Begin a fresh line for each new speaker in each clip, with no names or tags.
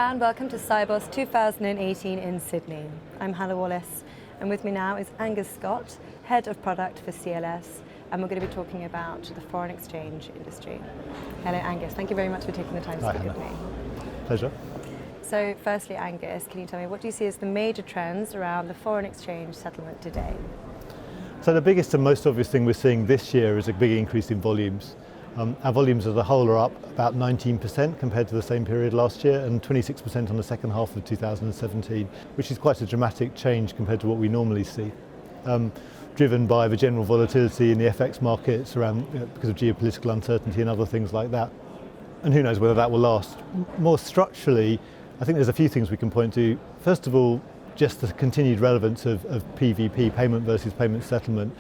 and welcome to Sibos 2018 in Sydney. I'm Hannah Wallace, and with me now is Angus Scott, Head of Product for CLS, and we're going to be talking about the foreign exchange industry. Hello Angus, thank you very much for taking the time to speak with me.
Pleasure.
So firstly Angus, can you tell me what do you see as the major trends around the foreign exchange settlement today?
So the biggest and most obvious thing we're seeing this year is a big increase in volumes. Our volumes as a whole are up about 19% compared to the same period last year and 26% on the second half of 2017, which is quite a dramatic change compared to what we normally see. Driven by the general volatility in the FX markets around because of geopolitical uncertainty and other things like that. And who knows whether that will last. More structurally, I think there's a few things we can point to. First of all, just the continued relevance of PVP, payment versus payment settlement.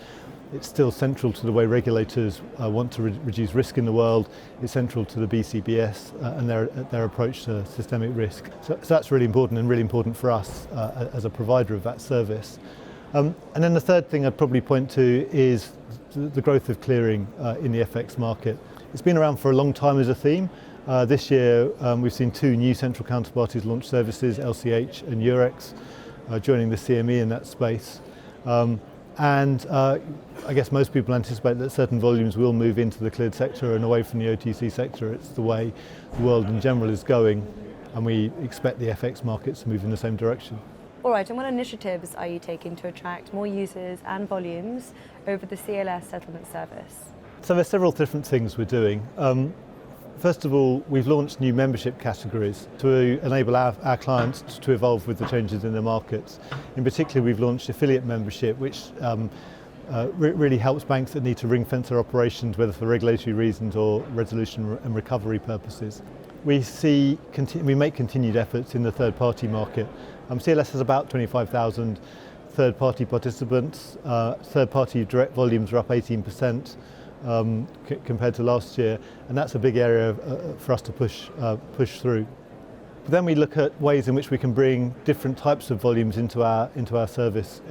It's still central to the way regulators want to reduce risk in the world. It's central to the BCBS and their approach to systemic risk. So that's really important and really important for us as a provider of that service. And then the third thing I'd probably point to is the growth of clearing in the FX market. It's been around for a long time as a theme. This year we've seen two new central counterparties launch services, LCH and Eurex, joining the CME in that space. I guess most people anticipate that certain volumes will move into the cleared sector and away from the OTC sector. It's the way the world in general is going, and we expect the FX markets to move in the same direction.
All right, and what initiatives are you taking to attract more users and volumes over the CLS Settlement service?
So there's several different things we're doing. First of all, we've launched new membership categories to enable our clients to evolve with the changes in the markets. In particular, we've launched affiliate membership, which really helps banks that need to ring-fence their operations, whether for regulatory reasons or resolution and recovery purposes. We make continued efforts in the third-party market. CLS has about 25,000 third-party participants. Third-party direct volumes are up 18%. Compared to last year, and that's a big area for us to push through. But then we look at ways in which we can bring different types of volumes into our service.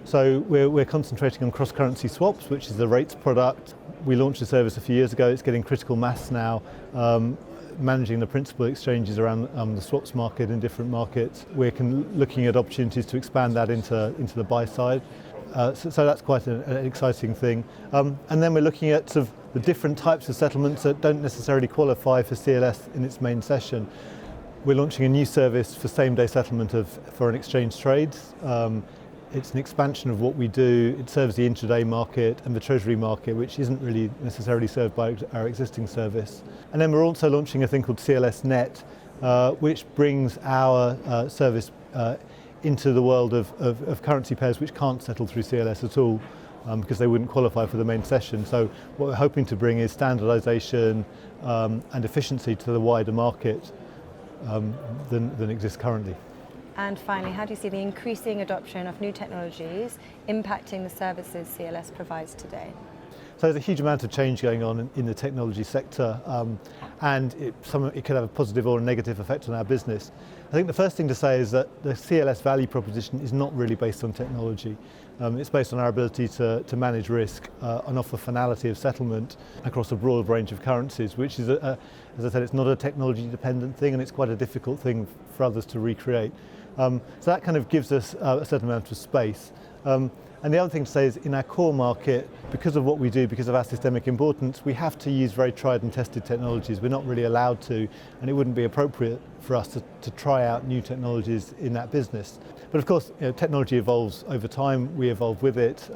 So we're concentrating on cross-currency swaps, which is the rates product. We launched the service a few years ago. It's getting critical mass now, managing the principal exchanges around the swaps market in different markets. We're looking at opportunities to expand that into the buy side. So that's quite an exciting thing. And then we're looking at sort of the different types of settlements that don't necessarily qualify for CLS in its main session. We're launching a new service for same-day settlement of foreign exchange trades. It's an expansion of what we do. It serves the intraday market and the treasury market, which isn't really necessarily served by our existing service. And then we're also launching a thing called CLS Net, which brings our service into the world of currency pairs which can't settle through CLS at all because they wouldn't qualify for the main session. So what we're hoping to bring is standardisation and efficiency to the wider market than exists currently.
And finally, how do you see the increasing adoption of new technologies impacting the services CLS provides today?
So there's a huge amount of change going on in the technology sector, and it could have a positive or a negative effect on our business. I think the first thing to say is that the CLS value proposition is not really based on technology. It's based on our ability to manage risk and offer finality of settlement across a broad range of currencies, which is, as I said, it's not a technology dependent thing, and it's quite a difficult thing for others to recreate. So that kind of gives us a certain amount of space. And the other thing to say is in our core market, because of what we do, because of our systemic importance, we have to use very tried and tested technologies. We're not really allowed to, and it wouldn't be appropriate for us to try out new technologies in that business. But of course, technology evolves over time. We evolve with it.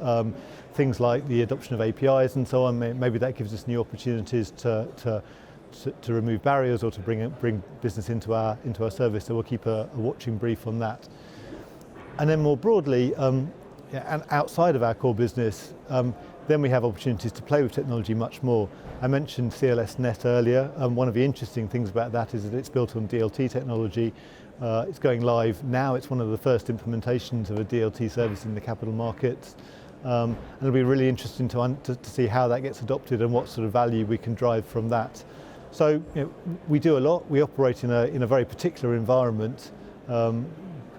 Things like the adoption of APIs and so on, maybe that gives us new opportunities to remove barriers or to bring business into our service. So we'll keep a watching brief on that. And then more broadly, and outside of our core business, then we have opportunities to play with technology much more. I mentioned CLS Net earlier. One of the interesting things about that is that it's built on DLT technology. It's going live now. It's one of the first implementations of a DLT service in the capital markets. And it'll be really interesting to see how that gets adopted and what sort of value we can drive from that. So we do a lot. We operate in a very particular environment.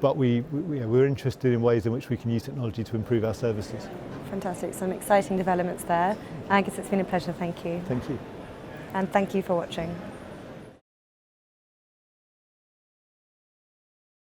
But we're interested in ways in which we can use technology to improve our services.
Fantastic, some exciting developments there. Angus, it's been a pleasure, thank you.
Thank you.
And thank you for watching.